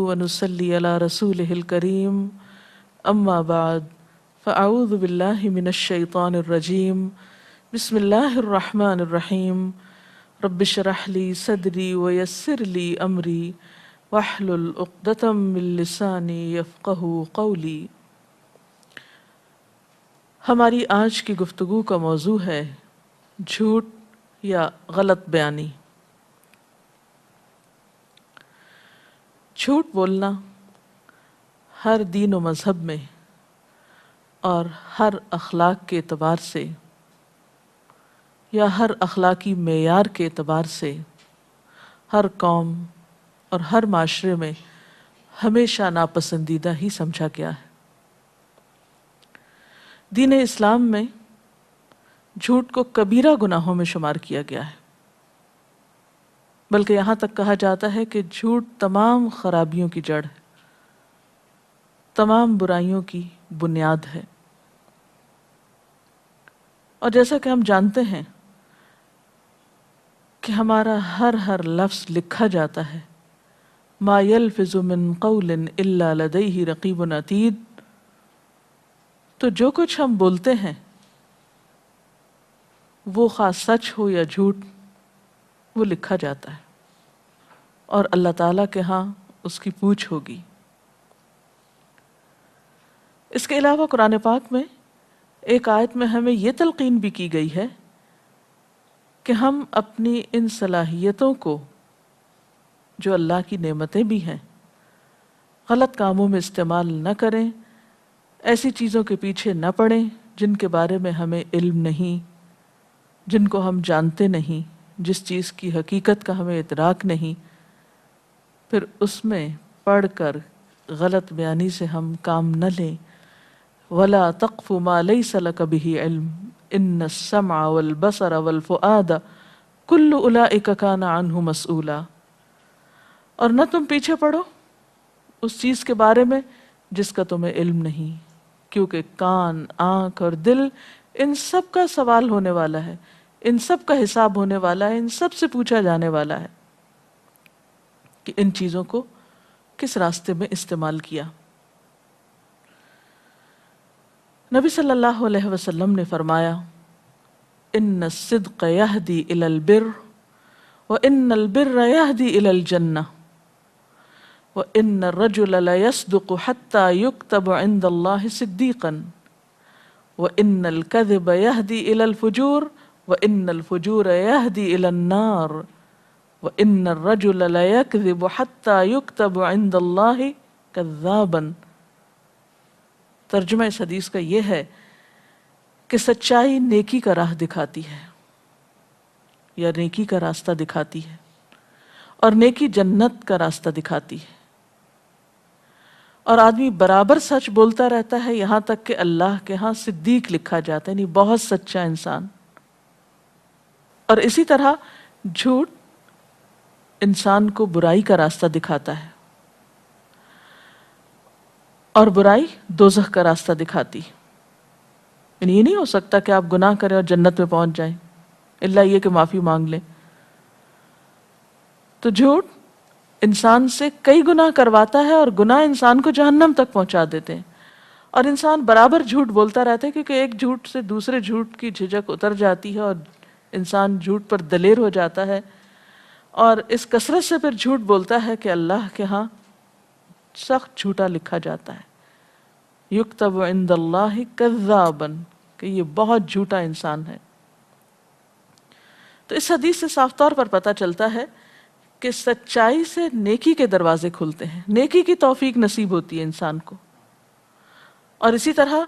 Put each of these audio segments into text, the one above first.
ونصلي على رسوله الكريم أما بعد فأعوذ بالله من الشيطان الرجيم بسم الله الرحمن الرحيم رب اشرح لي صدري ويسر لي أمري واحلل عقدة من لساني يفقهوا قولي۔ ہماری آج کی گفتگو کا موضوع ہے جھوٹ یا غلط بیانی۔ جھوٹ بولنا ہر دین و مذہب میں اور ہر اخلاق کے اعتبار سے یا ہر اخلاقی معیار کے اعتبار سے ہر قوم اور ہر معاشرے میں ہمیشہ ناپسندیدہ ہی سمجھا گیا ہے۔ دین اسلام میں جھوٹ کو کبیرہ گناہوں میں شمار کیا گیا ہے، بلکہ یہاں تک کہا جاتا ہے کہ جھوٹ تمام خرابیوں کی جڑ ہے، تمام برائیوں کی بنیاد ہے۔ اور جیسا کہ ہم جانتے ہیں کہ ہمارا ہر لفظ لکھا جاتا ہے، ما یلفظ من قول الا لدیہ رقیب عتید، تو جو کچھ ہم بولتے ہیں وہ خواہ سچ ہو یا جھوٹ وہ لکھا جاتا ہے اور اللہ تعالیٰ کے ہاں اس کی پوچھ ہوگی۔ اس کے علاوہ قرآن پاک میں ایک آیت میں ہمیں یہ تلقین بھی کی گئی ہے کہ ہم اپنی ان صلاحیتوں کو جو اللہ کی نعمتیں بھی ہیں غلط کاموں میں استعمال نہ کریں، ایسی چیزوں کے پیچھے نہ پڑیں جن کے بارے میں ہمیں علم نہیں، جن کو ہم جانتے نہیں، جس چیز کی حقیقت کا ہمیں ادراک نہیں، پھر اس میں پڑھ کر غلط بیانی سے ہم کام نہ لیں۔ وَلَا تَقْفُ مَا لَيْسَ لَكَ بِهِ عِلْمٌ إِنَّ السَّمْعَ وَالْبَصَرَ وَالْفُؤَادَ كُلُّ أُولَئِكَ كَانَ عَنْهُ مسؤولا، اور نہ تم پیچھے پڑو اس چیز کے بارے میں جس کا تمہیں علم نہیں، کیونکہ کان، آنکھ اور دل ان سب کا سوال ہونے والا ہے، ان سب کا حساب ہونے والا ہے، ان سب سے پوچھا جانے والا ہے کہ ان چیزوں کو کس راستے میں استعمال کیا۔ نبی صلی اللہ علیہ وسلم نے فرمایا، ان الصدق یہدی الی البر وان البر یہدی الی الجنہ وان الرجل لیصدق حتی یکتب عند اللہ صدیقا وان الکذب یہدی الی الفجور وان الفجور یہدی الی النار وان الرجل لیکذب حتی یکتب عند اللہ کذابا۔ ترجمہ اس حدیث کا یہ ہے کہ سچائی نیکی کا راہ دکھاتی ہے یا نیکی کا راستہ دکھاتی ہے، اور نیکی جنت کا راستہ دکھاتی ہے، اور آدمی برابر سچ بولتا رہتا ہے یہاں تک کہ اللہ کے ہاں صدیق لکھا جاتا ہے، یعنی بہت سچا انسان۔ اور اسی طرح جھوٹ انسان کو برائی کا راستہ دکھاتا ہے، اور برائی دوزخ کا راستہ دکھاتی۔ یعنی یہ نہیں ہو سکتا کہ آپ گناہ کریں اور جنت میں پہنچ جائیں، الا یہ کہ معافی مانگ لیں۔ تو جھوٹ انسان سے کئی گناہ کرواتا ہے، اور گناہ انسان کو جہنم تک پہنچا دیتے ہیں، اور انسان برابر جھوٹ بولتا رہتا ہے کیونکہ ایک جھوٹ سے دوسرے جھوٹ کی جھجک اتر جاتی ہے اور انسان جھوٹ پر دلیر ہو جاتا ہے، اور اس کثرت سے پھر جھوٹ بولتا ہے کہ اللہ کے ہاں سخت جھوٹا لکھا جاتا ہے، یکتب عند اللہ کذابا، کہ یہ بہت جھوٹا انسان ہے۔ تو اس حدیث سے صاف طور پر پتہ چلتا ہے کہ سچائی سے نیکی کے دروازے کھلتے ہیں، نیکی کی توفیق نصیب ہوتی ہے انسان کو، اور اسی طرح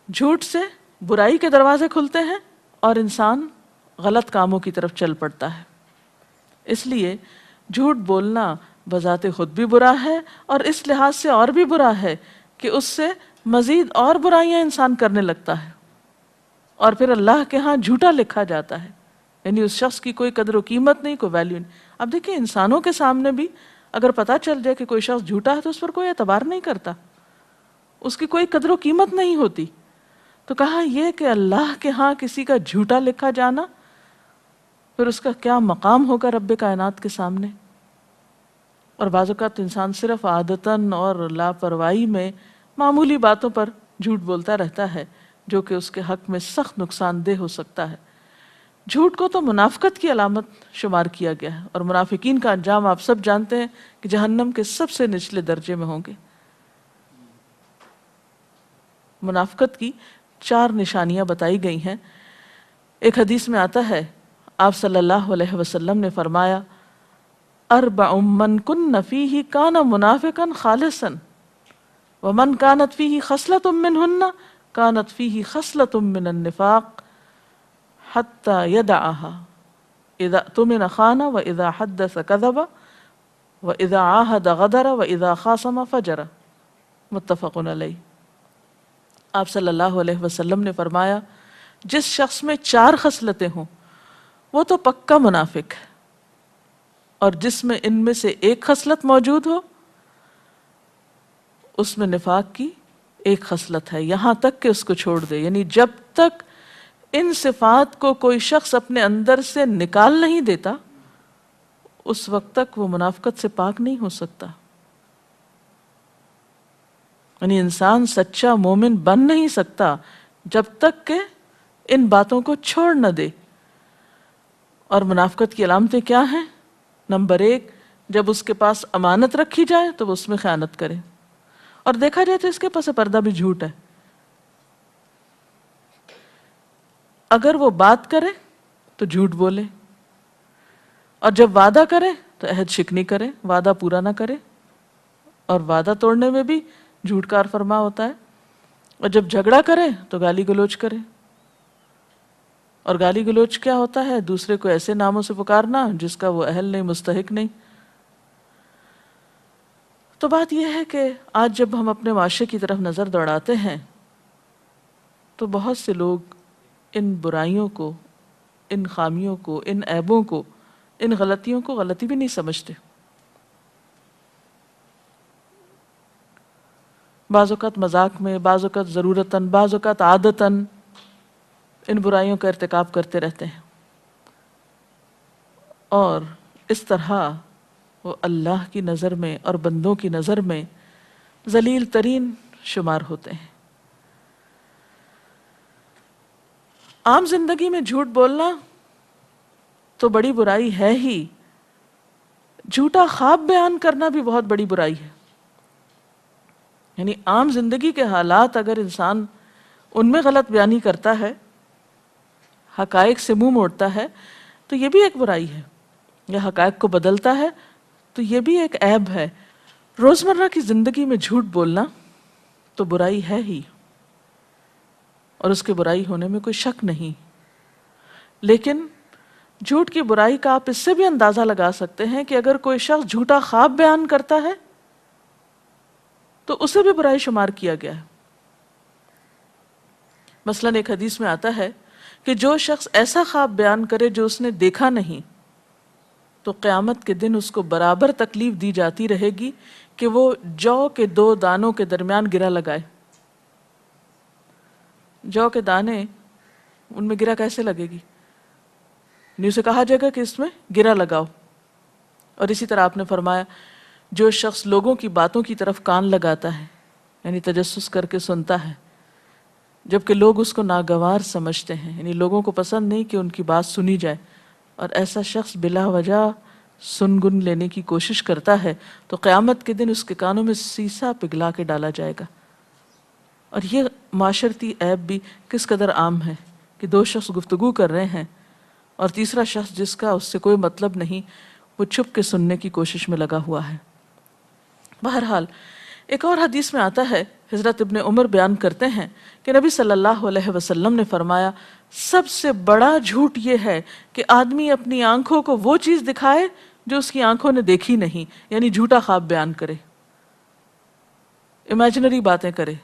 جھوٹ سے برائی کے دروازے کھلتے ہیں اور انسان غلط کاموں کی طرف چل پڑتا ہے۔ اس لیے جھوٹ بولنا بذات خود بھی برا ہے، اور اس لحاظ سے اور بھی برا ہے کہ اس سے مزید اور برائیاں انسان کرنے لگتا ہے، اور پھر اللہ کے ہاں جھوٹا لکھا جاتا ہے، یعنی اس شخص کی کوئی قدر و قیمت نہیں، کوئی ویلیو نہیں۔ اب دیکھیں انسانوں کے سامنے بھی اگر پتہ چل جائے کہ کوئی شخص جھوٹا ہے تو اس پر کوئی اعتبار نہیں کرتا، اس کی کوئی قدر و قیمت نہیں ہوتی۔ تو کہا یہ کہ اللہ کے ہاں کسی کا جھوٹا لکھا جانا، پھر اس کا کیا مقام ہوگا رب کائنات کے سامنے۔ اور بعض اوقات انسان صرف عادتاً اور لاپرواہی میں معمولی باتوں پر جھوٹ بولتا رہتا ہے جو کہ اس کے حق میں سخت نقصان دہ ہو سکتا ہے۔ جھوٹ کو تو منافقت کی علامت شمار کیا گیا ہے، اور منافقین کا انجام آپ سب جانتے ہیں کہ جہنم کے سب سے نچلے درجے میں ہوں گے۔ منافقت کی 4 نشانیاں بتائی گئی ہیں۔ ایک حدیث میں آتا ہے، آپ صلی اللہ علیہ وسلم نے فرمایا، اربع من کن فیہ کان منافقا خالصا ومن کانت فیہ خصلۃ منہن کانت فیہ خصلۃ من النفاق حتی یدعها اذا اؤتمن خان واذا حدث کذب واذا عاہد غدر واذا خاصم فجر، متفق علیہ۔ آپ صلی اللہ علیہ وسلم نے فرمایا، جس شخص میں 4 خصلتیں ہوں وہ تو پکا منافق ہے، اور جس میں ان میں سے ایک خصلت موجود ہو اس میں نفاق کی ایک خصلت ہے، یہاں تک کہ اس کو چھوڑ دے۔ یعنی جب تک ان صفات کو کوئی شخص اپنے اندر سے نکال نہیں دیتا اس وقت تک وہ منافقت سے پاک نہیں ہو سکتا۔ یعنی انسان سچا مومن بن نہیں سکتا جب تک کہ ان باتوں کو چھوڑ نہ دے۔ اور منافقت کی علامتیں کیا ہیں؟ نمبر 1، جب اس کے پاس امانت رکھی جائے تو وہ اس میں خیانت کرے، اور دیکھا جائے تو اس کے پاس پردہ بھی جھوٹ ہے۔ اگر وہ بات کرے تو جھوٹ بولے، اور جب وعدہ کرے تو عہد شکنی کرے، وعدہ پورا نہ کرے، اور وعدہ توڑنے میں بھی جھوٹ کار فرما ہوتا ہے، اور جب جھگڑا کرے تو گالی گلوچ کرے۔ اور گالی گلوچ کیا ہوتا ہے؟ دوسرے کو ایسے ناموں سے پکارنا جس کا وہ اہل نہیں، مستحق نہیں۔ تو بات یہ ہے کہ آج جب ہم اپنے معاشرے کی طرف نظر دوڑاتے ہیں تو بہت سے لوگ ان برائیوں کو، ان خامیوں کو، ان عیبوں کو، ان غلطیوں کو غلطی بھی نہیں سمجھتے۔ بعض اوقات مذاق میں، بعض اوقات ضرورتاً، بعض اوقات عادتاً ان برائیوں کا ارتکاب کرتے رہتے ہیں، اور اس طرح وہ اللہ کی نظر میں اور بندوں کی نظر میں ذلیل ترین شمار ہوتے ہیں۔ عام زندگی میں جھوٹ بولنا تو بڑی برائی ہے ہی، جھوٹا خواب بیان کرنا بھی بہت بڑی برائی ہے۔ یعنی عام زندگی کے حالات اگر انسان ان میں غلط بیانی کرتا ہے، حقائق سے منہ موڑتا ہے، تو یہ بھی ایک برائی ہے، یا حقائق کو بدلتا ہے تو یہ بھی ایک عیب ہے۔ روزمرہ کی زندگی میں جھوٹ بولنا تو برائی ہے ہی، اور اس کے برائی ہونے میں کوئی شک نہیں، لیکن جھوٹ کی برائی کا آپ اس سے بھی اندازہ لگا سکتے ہیں کہ اگر کوئی شخص جھوٹا خواب بیان کرتا ہے تو اسے بھی برائی شمار کیا گیا ہے۔ مثلاً ایک حدیث میں آتا ہے کہ جو شخص ایسا خواب بیان کرے جو اس نے دیکھا نہیں تو قیامت کے دن اس کو برابر تکلیف دی جاتی رہے گی کہ وہ جو کے 2 دانوں کے درمیان گرہ لگائے۔ جو کے دانے، ان میں گرہ کیسے لگے گی؟ اسے کہا جائے گا کہ اس میں گرہ لگاؤ۔ اور اسی طرح آپ نے فرمایا، جو شخص لوگوں کی باتوں کی طرف کان لگاتا ہے، یعنی تجسس کر کے سنتا ہے جبکہ لوگ اس کو ناگوار سمجھتے ہیں، یعنی لوگوں کو پسند نہیں کہ ان کی بات سنی جائے، اور ایسا شخص بلا وجہ سن گن لینے کی کوشش کرتا ہے تو قیامت کے دن اس کے کانوں میں سیسا پگھلا کے ڈالا جائے گا۔ اور یہ معاشرتی عیب بھی کس قدر عام ہے کہ 2 شخص گفتگو کر رہے ہیں اور تیسرا شخص جس کا اس سے کوئی مطلب نہیں وہ چھپ کے سننے کی کوشش میں لگا ہوا ہے۔ بہرحال ایک اور حدیث میں آتا ہے، حضرت ابن عمر بیان کرتے ہیں کہ نبی صلی اللہ علیہ وسلم نے فرمایا، سب سے بڑا جھوٹ یہ ہے کہ آدمی اپنی آنکھوں کو وہ چیز دکھائے جو اس کی آنکھوں نے دیکھی نہیں، یعنی جھوٹا خواب بیان کرے، امیجنری باتیں کرے،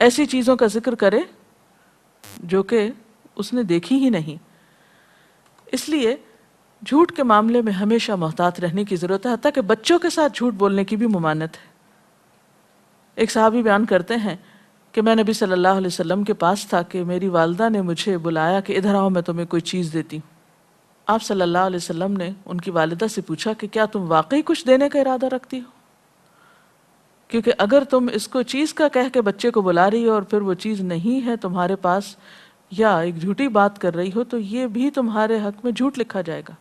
ایسی چیزوں کا ذکر کرے جو کہ اس نے دیکھی ہی نہیں۔ اس لیے جھوٹ کے معاملے میں ہمیشہ محتاط رہنے کی ضرورت ہے، حتیٰ کہ بچوں کے ساتھ جھوٹ بولنے کی بھی ممانعت ہے۔ ایک صحابی بیان کرتے ہیں کہ میں نبی صلی اللہ علیہ وسلم کے پاس تھا کہ میری والدہ نے مجھے بلایا کہ ادھر آؤ میں تمہیں کوئی چیز دیتی ہوں۔ آپ صلی اللہ علیہ وسلم نے ان کی والدہ سے پوچھا کہ کیا تم واقعی کچھ دینے کا ارادہ رکھتی ہو؟ کیونکہ اگر تم اس کو چیز کا کہہ کے بچے کو بلا رہی ہو اور پھر وہ چیز نہیں ہے تمہارے پاس، یا ایک جھوٹی بات کر رہی ہو، تو یہ بھی تمہارے حق میں جھوٹ لکھا جائے گا۔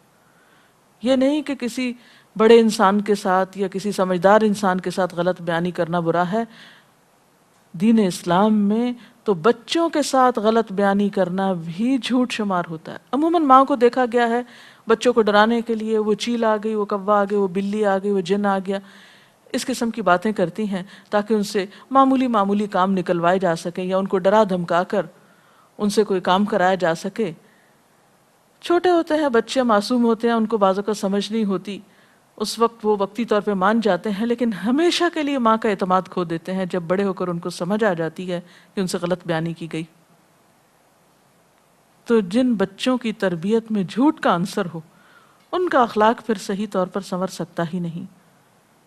یہ نہیں کہ کسی بڑے انسان کے ساتھ یا کسی سمجھدار انسان کے ساتھ غلط بیانی کرنا برا ہے، دین اسلام میں تو بچوں کے ساتھ غلط بیانی کرنا بھی جھوٹ شمار ہوتا ہے۔ عموماً ماں کو دیکھا گیا ہے بچوں کو ڈرانے کے لیے وہ چیل آ گئی، وہ کوا آ گئی، وہ بلی آ گئی، وہ جن آ گیا، اس قسم کی باتیں کرتی ہیں تاکہ ان سے معمولی کام نکلوائے جا سکیں یا ان کو ڈرا دھمکا کر ان سے کوئی کام کرایا جا سکے۔ چھوٹے ہوتے ہیں بچے، معصوم ہوتے ہیں، ان کو بعض اوقات سمجھ نہیں ہوتی، اس وقت وہ وقتی طور پہ مان جاتے ہیں، لیکن ہمیشہ کے لیے ماں کا اعتماد کھو دیتے ہیں جب بڑے ہو کر ان کو سمجھ آ جاتی ہے کہ ان سے غلط بیانی کی گئی۔ تو جن بچوں کی تربیت میں جھوٹ کا عنصر ہو ان کا اخلاق پھر صحیح طور پر سنور سکتا ہی نہیں۔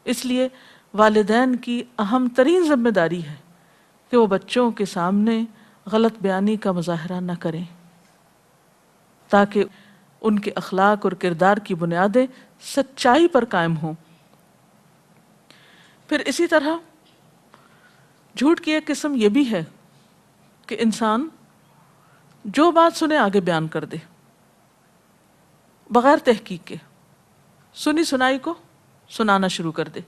اس لیے والدین کی اہم ترین ذمہ داری ہے کہ وہ بچوں کے سامنے غلط بیانی کا مظاہرہ نہ کریں تاکہ ان کے اخلاق اور کردار کی بنیادیں سچائی پر قائم ہوں۔ پھر اسی طرح جھوٹ کی ایک قسم یہ بھی ہے کہ انسان جو بات سنے آگے بیان کر دے بغیر تحقیق کے، سنی سنائی کو سنانا شروع کر دے۔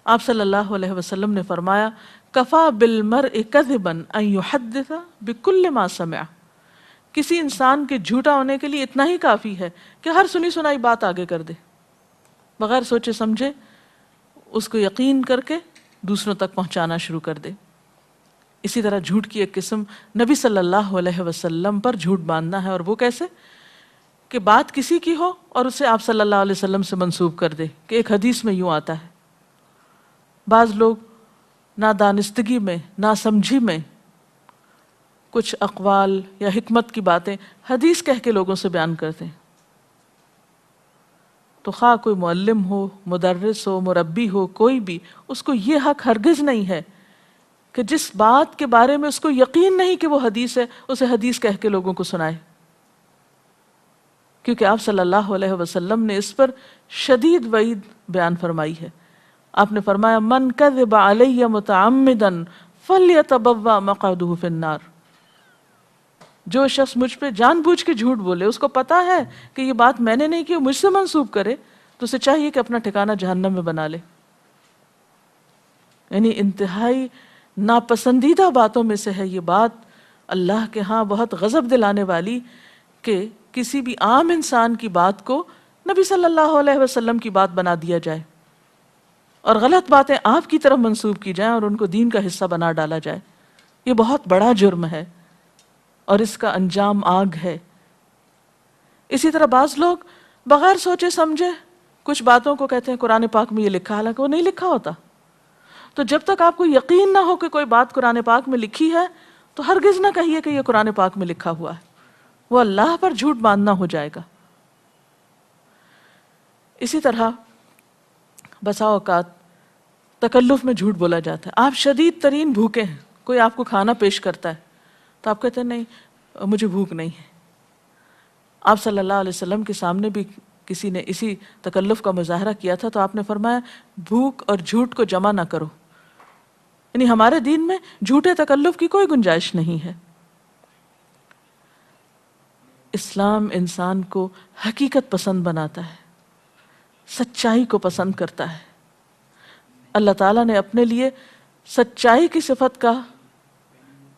آپ صلی اللہ علیہ وسلم نے فرمایا کفا بالمرء کذبا ان یحدث بکل ما سمع، کسی انسان کے جھوٹا ہونے کے لیے اتنا ہی کافی ہے کہ ہر سنی سنائی بات آگے کر دے، بغیر سوچے سمجھے اس کو یقین کر کے دوسروں تک پہنچانا شروع کر دے۔ اسی طرح جھوٹ کی ایک قسم نبی صلی اللہ علیہ وسلم پر جھوٹ باندھنا ہے، اور وہ کیسے کہ بات کسی کی ہو اور اسے آپ صلی اللہ علیہ وسلم سے منسوب کر دے کہ ایک حدیث میں یوں آتا ہے۔ بعض لوگ نادانستگی میں، ناسمجھی میں کچھ اقوال یا حکمت کی باتیں حدیث کہہ کے لوگوں سے بیان کرتے ہیں، تو خواہ کوئی معلم ہو، مدرس ہو، مربی ہو، کوئی بھی، اس کو یہ حق ہرگز نہیں ہے کہ جس بات کے بارے میں اس کو یقین نہیں کہ وہ حدیث ہے اسے حدیث کہہ کے لوگوں کو سنائے، کیونکہ آپ صلی اللہ علیہ وسلم نے اس پر شدید وعید بیان فرمائی ہے۔ آپ نے فرمایا من کذب علی متعمدا فلیتبوأ مقعدہ فی النار، جو شخص مجھ پہ جان بوجھ کے جھوٹ بولے، اس کو پتا ہے کہ یہ بات میں نے نہیں کی، مجھ سے منسوب کرے، تو اسے چاہیے کہ اپنا ٹھکانہ جہنم میں بنا لے۔ یعنی انتہائی ناپسندیدہ باتوں میں سے ہے یہ بات، اللہ کے ہاں بہت غضب دلانے والی، کہ کسی بھی عام انسان کی بات کو نبی صلی اللہ علیہ وسلم کی بات بنا دیا جائے اور غلط باتیں آپ کی طرف منسوب کی جائیں اور ان کو دین کا حصہ بنا ڈالا جائے۔ یہ بہت بڑا جرم ہے اور اس کا انجام آگ ہے۔ اسی طرح بعض لوگ بغیر سوچے سمجھے کچھ باتوں کو کہتے ہیں قرآن پاک میں یہ لکھا، حالانکہ وہ نہیں لکھا ہوتا۔ تو جب تک آپ کو یقین نہ ہو کہ کوئی بات قرآن پاک میں لکھی ہے تو ہرگز نہ کہیے کہ یہ قرآن پاک میں لکھا ہوا ہے، وہ اللہ پر جھوٹ باندھنا ہو جائے گا۔ اسی طرح بسا اوقات تکلف میں جھوٹ بولا جاتا ہے۔ آپ شدید ترین بھوکے ہیں، کوئی آپ کو کھانا پیش کرتا ہے تو آپ کہتے ہیں نہیں مجھے بھوک نہیں ہے۔ آپ صلی اللہ علیہ وسلم کے سامنے بھی کسی نے اسی تکلف کا مظاہرہ کیا تھا تو آپ نے فرمایا بھوک اور جھوٹ کو جمع نہ کرو، یعنی ہمارے دین میں جھوٹے تکلف کی کوئی گنجائش نہیں ہے۔ اسلام انسان کو حقیقت پسند بناتا ہے، سچائی کو پسند کرتا ہے۔ اللہ تعالیٰ نے اپنے لیے سچائی کی صفت کا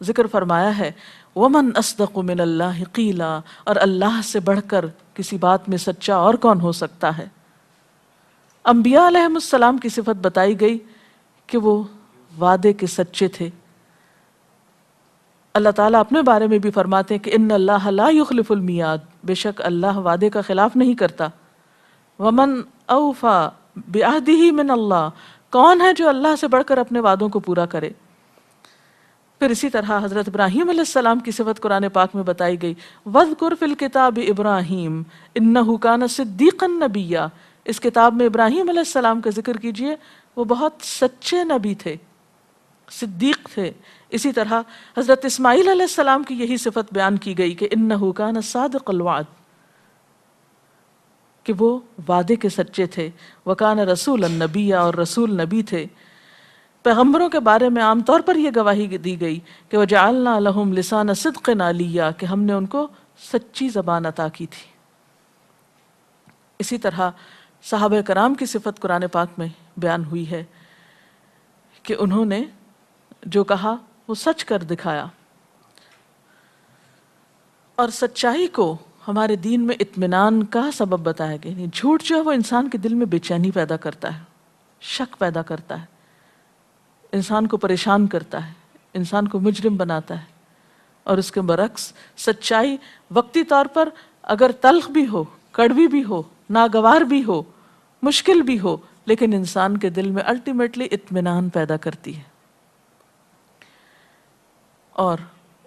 ذکر فرمایا ہے وَمَنْ أَصْدَقُ مِنَ اللَّهِ قِيلًا، اور اللہ سے بڑھ کر کسی بات میں سچا اور کون ہو سکتا ہے۔ انبیاء علیہم السلام کی صفت بتائی گئی کہ وہ وعدے کے سچے تھے۔ اللہ تعالیٰ اپنے بارے میں بھی فرماتے ہیں کہ ان اللہ لا یخلف المیعاد، بے شک اللہ وعدے کا خلاف نہیں کرتا۔ ومن اوفا بعہدہ من اللہ، کون ہے جو اللہ سے بڑھ کر اپنے وعدوں کو پورا کرے۔ پھر اسی طرح حضرت ابراہیم علیہ السلام کی صفت قرآن پاک میں بتائی گئی وَاذْكُرْ فِي الْكِتَابِ إِبْرَاهِيمَ إِنَّهُ كَانَ صِدِّيقًا نَبِيًّا، اس کتاب میں ابراہیم علیہ السلام کا ذکر کیجئے، وہ بہت سچے نبی تھے، صدیق تھے۔ اسی طرح حضرت اسماعیل علیہ السلام کی یہی صفت بیان کی گئی کہ انہ کان صادق الوعد، کہ وہ وعدے کے سچے تھے. وکان رسول النبی، اور رسول نبی تھے. پیغمبروں کے بارے میں عام طور پر یہ گواہی دی گئی کہ وجعلنا لہم لسان صدق علیہ، کہ ہم نے ان کو سچی زبان عطا کی تھی. اسی طرح صحابہ کرام کی صفت قرآن پاک میں بیان ہوئی ہے کہ انہوں نے جو کہا وہ سچ کر دکھایا. اور سچائی کو ہمارے دین میں اطمینان کا سبب بتایا گیا. یعنی جھوٹ جو ہے وہ انسان کے دل میں بے چینی پیدا کرتا ہے، شک پیدا کرتا ہے، انسان کو پریشان کرتا ہے، انسان کو مجرم بناتا ہے. اور اس کے برعکس سچائی وقتی طور پر اگر تلخ بھی ہو، کڑوی بھی ہو، ناگوار بھی ہو، مشکل بھی ہو، لیکن انسان کے دل میں الٹیمیٹلی اطمینان پیدا کرتی ہے. اور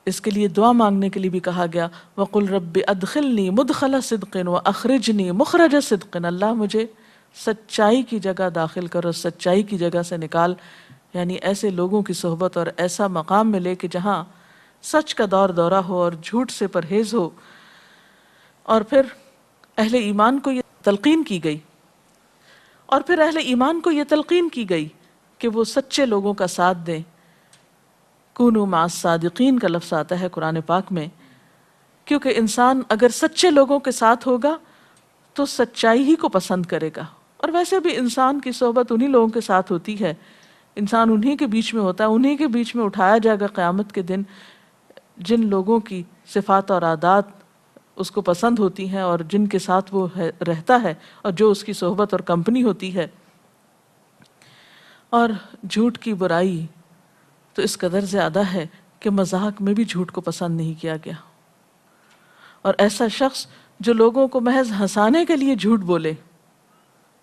اس کے لیے دعا مانگنے کے لیے بھی کہا گیا وَقُلْ رَبِّ أَدْخِلْنِي مُدْخَلَ صِدْقٍ وَأَخْرِجْنِي مُخْرَجَ صِدْقٍ. اللہ مجھے سچائی کی جگہ داخل کر اور سچائی کی جگہ سے نکال. یعنی ایسے لوگوں کی صحبت اور ایسا مقام ملے کہ جہاں سچ کا دور دورہ ہو اور جھوٹ سے پرہیز ہو. اور پھر اہل ایمان کو یہ تلقین کی گئی، اور پھر اہل ایمان کو یہ تلقین کی گئی کہ وہ سچے لوگوں کا ساتھ دیں. کونوا مع الصادقین کا لفظ آتا ہے قرآن پاک میں، کیونکہ انسان اگر سچے لوگوں کے ساتھ ہوگا تو سچائی ہی کو پسند کرے گا. اور ویسے بھی انسان کی صحبت انہی لوگوں کے ساتھ ہوتی ہے، انسان انہی کے بیچ میں ہوتا ہے، انہی کے بیچ میں اٹھایا جائے گا قیامت کے دن جن لوگوں کی صفات اور عادات اس کو پسند ہوتی ہیں اور جن کے ساتھ وہ رہتا ہے اور جو اس کی صحبت اور کمپنی ہوتی ہے. اور جھوٹ کی برائی تو اس قدر زیادہ ہے کہ مذاق میں بھی جھوٹ کو پسند نہیں کیا گیا. اور ایسا شخص جو لوگوں کو محض ہنسانے کے لیے جھوٹ بولے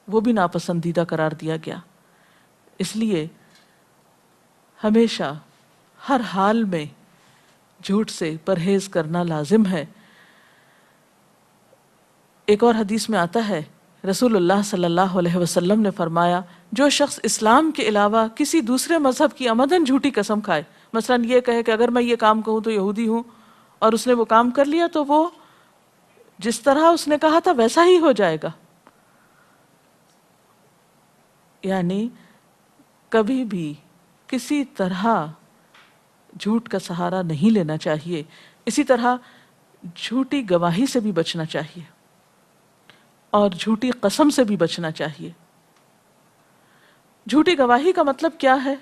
وہ بھی ناپسندیدہ قرار دیا گیا. اس لیے ہمیشہ ہر حال میں جھوٹ سے پرہیز کرنا لازم ہے. ایک اور حدیث میں آتا ہے رسول اللہ صلی اللہ علیہ وسلم نے فرمایا جو شخص اسلام کے علاوہ کسی دوسرے مذہب کی عمدن جھوٹی قسم کھائے، مثلا یہ کہے کہ اگر میں یہ کام کہوں تو یہودی ہوں، اور اس نے وہ کام کر لیا تو وہ جس طرح اس نے کہا تھا ویسا ہی ہو جائے گا. یعنی کبھی بھی کسی طرح جھوٹ کا سہارا نہیں لینا چاہیے. اسی طرح جھوٹی گواہی سے بھی بچنا چاہیے اور جھوٹی قسم سے بھی بچنا چاہیے. جھوٹی گواہی کا مطلب کیا ہے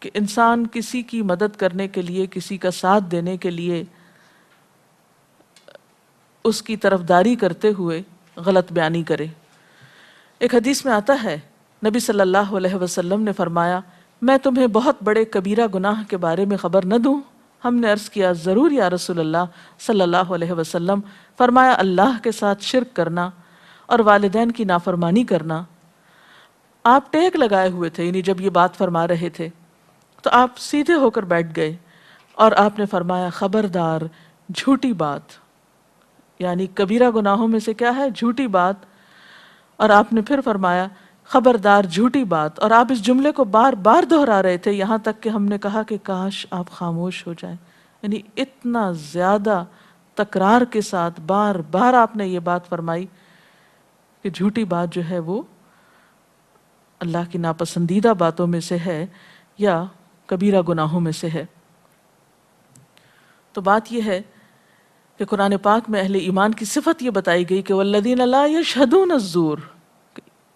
کہ انسان کسی کی مدد کرنے کے لیے، کسی کا ساتھ دینے کے لیے اس کی طرفداری کرتے ہوئے غلط بیانی کرے. ایک حدیث میں آتا ہے نبی صلی اللہ علیہ وسلم نے فرمایا میں تمہیں بہت بڑے کبیرہ گناہ کے بارے میں خبر نہ دوں؟ ہم نے عرض کیا ضرور یا رسول اللہ صلی اللہ علیہ وسلم. فرمایا اللہ کے ساتھ شرک کرنا اور والدین کی نافرمانی کرنا. آپ ٹیک لگائے ہوئے تھے، یعنی جب یہ بات فرما رہے تھے تو آپ سیدھے ہو کر بیٹھ گئے اور آپ نے فرمایا خبردار جھوٹی بات. یعنی کبیرہ گناہوں میں سے کیا ہے؟ جھوٹی بات. اور آپ نے پھر فرمایا خبردار جھوٹی بات. اور آپ اس جملے کو بار بار دہرا رہے تھے یہاں تک کہ ہم نے کہا کہ کاش آپ خاموش ہو جائیں. یعنی اتنا زیادہ تکرار کے ساتھ بار بار آپ نے یہ بات فرمائی کہ جھوٹی بات جو ہے وہ اللہ کی ناپسندیدہ باتوں میں سے ہے یا کبیرہ گناہوں میں سے ہے. تو بات یہ ہے کہ قرآن پاک میں اہل ایمان کی صفت یہ بتائی گئی کہ والذین لا یشہدون الزور.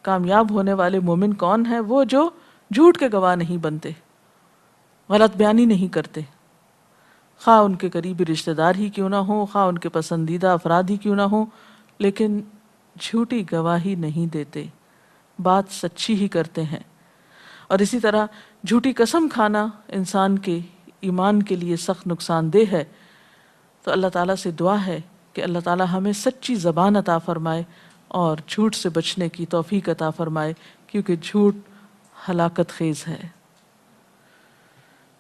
کامیاب ہونے والے مومن کون ہیں؟ وہ جو جھوٹ کے گواہ نہیں بنتے، غلط بیانی نہیں کرتے، خواہ ان کے قریبی رشتہ دار ہی کیوں نہ ہوں، خواہ ان کے پسندیدہ افراد ہی کیوں نہ ہوں، لیکن جھوٹی گواہی نہیں دیتے، بات سچی ہی کرتے ہیں. اور اسی طرح جھوٹی قسم کھانا انسان کے ایمان کے لیے سخت نقصان دہ ہے. تو اللہ تعالیٰ سے دعا ہے کہ اللہ تعالیٰ ہمیں سچی زبان عطا فرمائے اور جھوٹ سے بچنے کی توفیق عطا فرمائے، کیونکہ جھوٹ ہلاکت خیز ہے.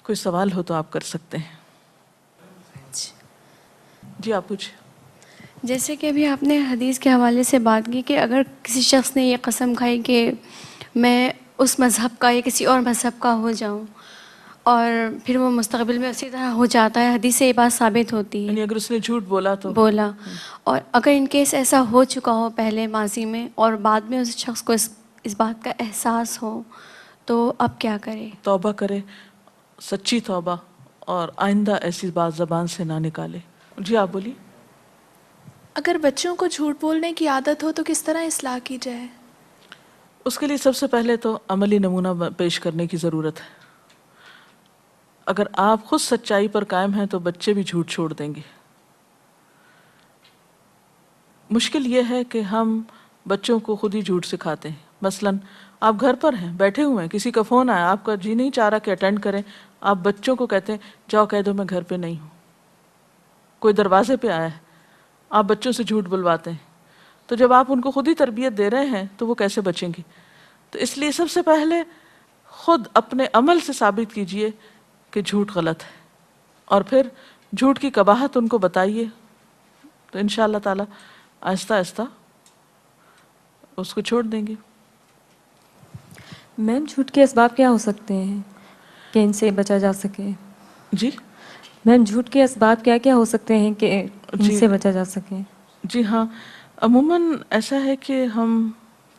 کوئی سوال ہو تو آپ کر سکتے ہیں. جی آپ پوچھیں. جیسے کہ ابھی آپ نے حدیث کے حوالے سے بات کی کہ اگر کسی شخص نے یہ قسم کھائی کہ میں اس مذہب کا یا کسی اور مذہب کا ہو جاؤں، اور پھر وہ مستقبل میں اسی طرح ہو جاتا ہے. حدیث سے یہ بات ثابت ہوتی ہے. یعنی اگر اس نے جھوٹ بولا تو بولا، اور اگر ان کیس ایسا ہو چکا ہو پہلے ماضی میں اور بعد میں اس شخص کو اس بات کا احساس ہو تو اب کیا کرے؟ توبہ کرے، سچی توبہ، اور آئندہ ایسی بات زبان سے نہ نکالے. جی آپ بولیے. اگر بچوں کو جھوٹ بولنے کی عادت ہو تو کس طرح اصلاح کی جائے؟ اس کے لیے سب سے پہلے تو عملی نمونہ پیش کرنے کی ضرورت ہے. اگر آپ خود سچائی پر قائم ہیں تو بچے بھی جھوٹ چھوڑ دیں گے. مشکل یہ ہے کہ ہم بچوں کو خود ہی جھوٹ سکھاتے ہیں. مثلاً آپ گھر پر ہیں، بیٹھے ہوئے ہیں، کسی کا فون آیا، آپ کا جی نہیں چاہ رہا کہ اٹینڈ کریں، آپ بچوں کو کہتے ہیں جاؤ کہہ دو میں گھر پہ نہیں ہوں. کوئی دروازے پہ آیا ہے، آپ بچوں سے جھوٹ بلواتے ہیں. تو جب آپ ان کو خود ہی تربیت دے رہے ہیں تو وہ کیسے بچیں گے؟ تو اس لیے سب سے پہلے خود اپنے عمل سے ثابت کیجئے کہ جھوٹ غلط ہے، اور پھر جھوٹ کی قباحت ان کو بتائیے. تو انشاءاللہ تعالی آہستہ آہستہ اس کو چھوڑ دیں گے. میم جھوٹ کے اسباب کیا ہو سکتے ہیں کہ ان سے بچا جا سکے؟ جی میم جھوٹ کے اسباب کیا کیا ہو سکتے ہیں کہ ان جی سے بچا جا سکے؟ جی ہاں، عموماً ایسا ہے کہ ہم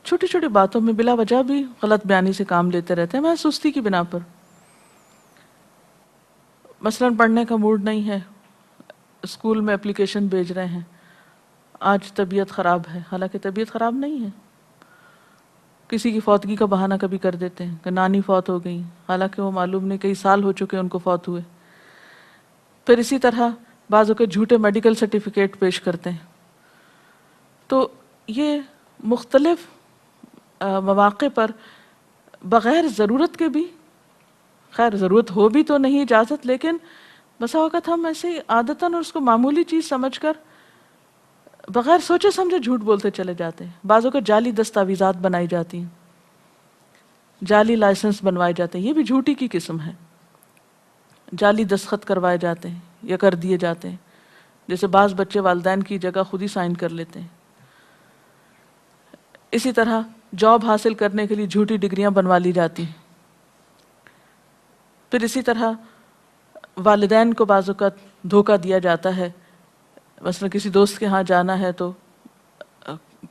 چھوٹی چھوٹی باتوں میں بلا وجہ بھی غلط بیانی سے کام لیتے رہتے ہیں، میں سستی کی بنا پر. مثلاً پڑھنے کا موڈ نہیں ہے، اسکول میں اپلیکیشن بھیج رہے ہیں، آج طبیعت خراب ہے، حالانکہ طبیعت خراب نہیں ہے. کسی کی فوتگی کا بہانہ کبھی کر دیتے ہیں کہ نانی فوت ہو گئی، حالانکہ وہ معلوم نہیں کئی سال ہو چکے ان کو فوت ہوئے. پھر اسی طرح بعضوں کے جھوٹے میڈیکل سرٹیفکیٹ پیش کرتے ہیں. تو یہ مختلف مواقع پر بغیر ضرورت کے بھی، خیر ضرورت ہو بھی تو نہیں اجازت، لیکن بسا اوقات ہم ایسے ہی عادتاً اور اس کو معمولی چیز سمجھ کر بغیر سوچے سمجھے جھوٹ بولتے چلے جاتے ہیں. بعضوں کو جعلی دستاویزات بنائی جاتی ہیں، جعلی لائسنس بنوائے جاتے ہیں، یہ بھی جھوٹی کی قسم ہے. جعلی دستخط کروائے جاتے ہیں یا کر دیے جاتے ہیں. جیسے بعض بچے والدین کی جگہ خود ہی سائن کر لیتے ہیں. اسی طرح جاب حاصل کرنے کے لیے جھوٹی ڈگریاں بنوا لی جاتی ہیں. پھر اسی طرح والدین کو بعض اوقات دھوکہ دیا جاتا ہے. مثلا کسی دوست کے ہاں جانا ہے تو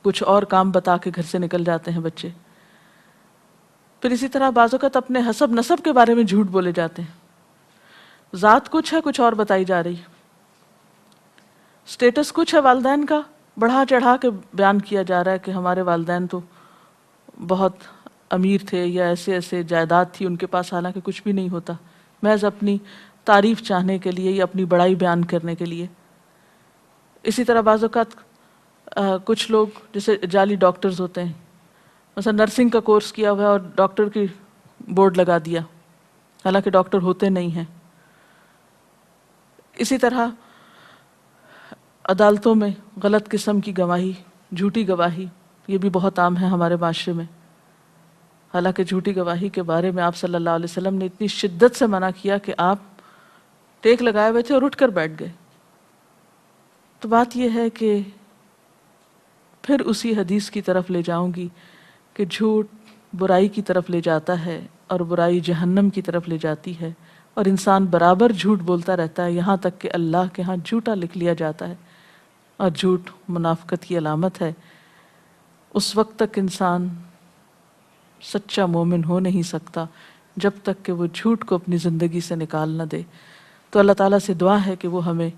کچھ اور کام بتا کے گھر سے نکل جاتے ہیں بچے. پھر اسی طرح بعض اوقات اپنے حسب نسب کے بارے میں جھوٹ بولے جاتے ہیں. ذات کچھ ہے، کچھ اور بتائی جا رہی ہے. سٹیٹس کچھ ہے والدین کا، بڑھا چڑھا کے بیان کیا جا رہا ہے کہ ہمارے والدین تو بہت امیر تھے یا ایسے ایسے جائیداد تھی ان کے پاس، حالانکہ کچھ بھی نہیں ہوتا، محض اپنی تعریف چاہنے کے لیے یا اپنی بڑائی بیان کرنے کے لیے. اسی طرح بعض اوقات کچھ لوگ جیسے جعلی ڈاکٹرز ہوتے ہیں، مثلا نرسنگ کا کورس کیا ہوا ہے اور ڈاکٹر کی بورڈ لگا دیا، حالانکہ ڈاکٹر ہوتے نہیں ہیں. اسی طرح عدالتوں میں غلط قسم کی گواہی، جھوٹی گواہی، یہ بھی بہت عام ہے ہمارے معاشرے میں. حالانکہ جھوٹی گواہی کے بارے میں آپ صلی اللہ علیہ وسلم نے اتنی شدت سے منع کیا کہ آپ ٹیک لگائے ہوئے تھے اور اٹھ کر بیٹھ گئے. تو بات یہ ہے کہ پھر اسی حدیث کی طرف لے جاؤں گی کہ جھوٹ برائی کی طرف لے جاتا ہے اور برائی جہنم کی طرف لے جاتی ہے، اور انسان برابر جھوٹ بولتا رہتا ہے یہاں تک کہ اللہ کے ہاں جھوٹا لکھ لیا جاتا ہے. اور جھوٹ منافقت کی علامت ہے. اس وقت تک انسان سچا مومن ہو نہیں سکتا جب تک کہ وہ جھوٹ کو اپنی زندگی سے نکال نہ دے. تو اللہ تعالیٰ سے دعا ہے کہ وہ ہمیں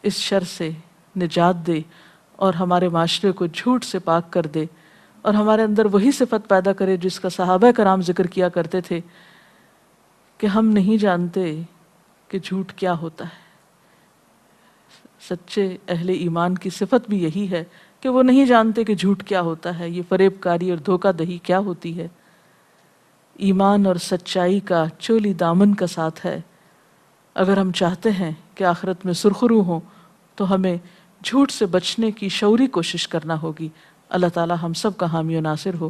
اس شر سے نجات دے اور ہمارے معاشرے کو جھوٹ سے پاک کر دے، اور ہمارے اندر وہی صفت پیدا کرے جس کا صحابہ کرام ذکر کیا کرتے تھے کہ ہم نہیں جانتے کہ جھوٹ کیا ہوتا ہے. سچے اہل ایمان کی صفت بھی یہی ہے کہ وہ نہیں جانتے کہ جھوٹ کیا ہوتا ہے، یہ فریب کاری اور دھوکہ دہی کیا ہوتی ہے. ایمان اور سچائی کا چولی دامن کا ساتھ ہے. اگر ہم چاہتے ہیں کہ آخرت میں سرخرو ہوں تو ہمیں جھوٹ سے بچنے کی شعوری کوشش کرنا ہوگی. اللہ تعالی ہم سب کا حامی و ناصر ہو.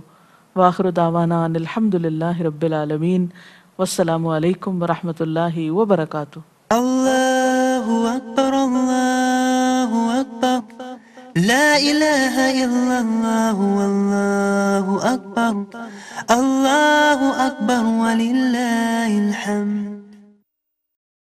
وآخر دعوانا ان الحمد للہ رب العالمین، والسلام علیکم ورحمۃ اللہ وبرکاتہ. اللہ اکبر، اللہ اکبر، لا الہ الا اللہ، واللہ اکبر، اللہ اکبر وللہ الحمد.